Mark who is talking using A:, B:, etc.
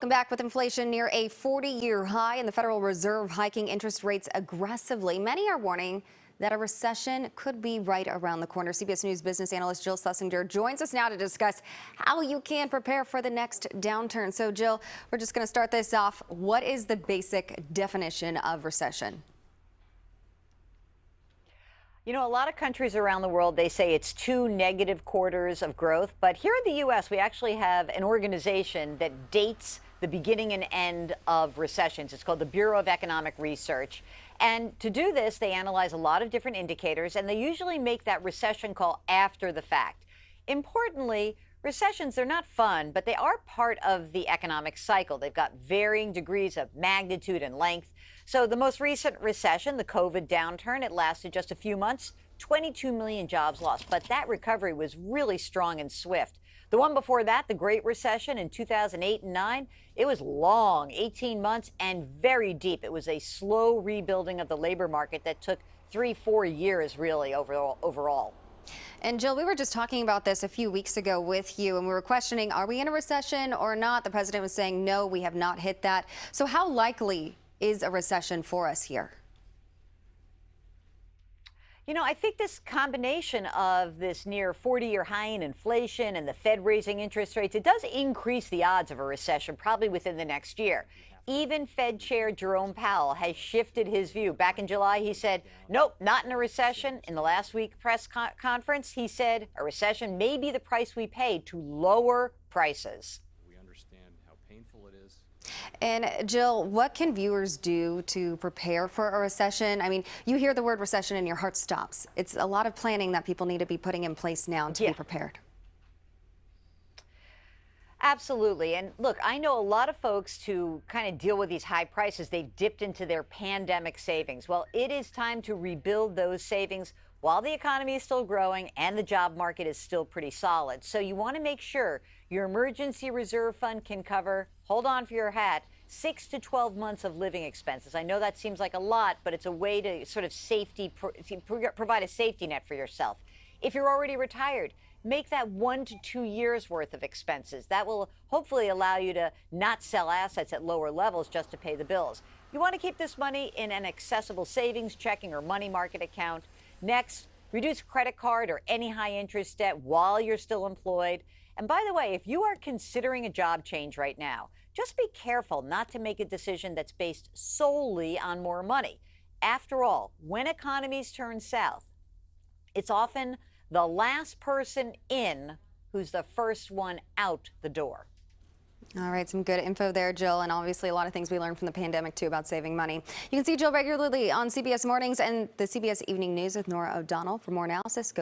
A: Welcome back. With inflation near a 40-year high and the Federal Reserve hiking interest rates aggressively, many are warning that a recession could be right around the corner. CBS News business analyst Jill Schlesinger joins us now to discuss how you can prepare for the next downturn. So, Jill, we're just going to start this off. What is the basic definition of recession?
B: You know, a lot of countries around the world, they say it's 2 negative quarters of growth. But here in the U.S., we actually have an organization that dates the beginning and end of recessions. It's called the Bureau of Economic Research. And to do this, they analyze a lot of different indicators, and they usually make that recession call after the fact. Importantly, recessions, they're not fun, but they are part of the economic cycle. They've got varying degrees of magnitude and length. So the most recent recession, the COVID downturn, it lasted just a few months, 22 million jobs lost. But that recovery was really strong and swift. The one before that, the Great Recession in 2008 and 9, it was long, 18 months, and very deep. It was a slow rebuilding of the labor market that took 3-4 years, really, overall.
A: And Jill, we were just talking about this a few weeks ago with you, and we were questioning, are we in a recession or not? The president was saying, no, we have not hit that. So how likely is a recession for us here?
B: You know, I think this combination of this near 40-year high in inflation and the Fed raising interest rates, it does increase the odds of a recession probably within the next year. Even Fed Chair Jerome Powell has shifted his view. Back in July, he said, nope, not in a recession. In the last week press conference, he said a recession may be the price we pay to lower prices.
C: We understand how painful it is.
A: And Jill, what can viewers do to prepare for a recession? I mean, you hear the word recession and your heart stops. It's a lot of planning that people need to be putting in place now to be prepared.
B: Absolutely. And look, I know a lot of folks to kind of deal with these high prices, they've dipped into their pandemic savings. Well, it is time to rebuild those savings while the economy is still growing and the job market is still pretty solid. So you want to make sure your emergency reserve fund can cover, hold on for your hat, 6 to 12 months of living expenses. I know that seems like a lot, but it's a way to sort of provide a safety net for yourself. If you're already retired, make that 1 to 2 years worth of expenses. That will hopefully allow you to not sell assets at lower levels just to pay the bills. You want to keep this money in an accessible savings, checking, or money market account. Next, reduce credit card or any high interest debt while you're still employed. And by the way, if you are considering a job change right now, just be careful not to make a decision that's based solely on more money. After all, when economies turn south, it's often the last person in who's the first one out the door.
A: All right, some good info there, Jill, and obviously a lot of things we learned from the pandemic, too, about saving money. You can see Jill regularly on CBS Mornings and the CBS Evening News with Nora O'Donnell. For more analysis, go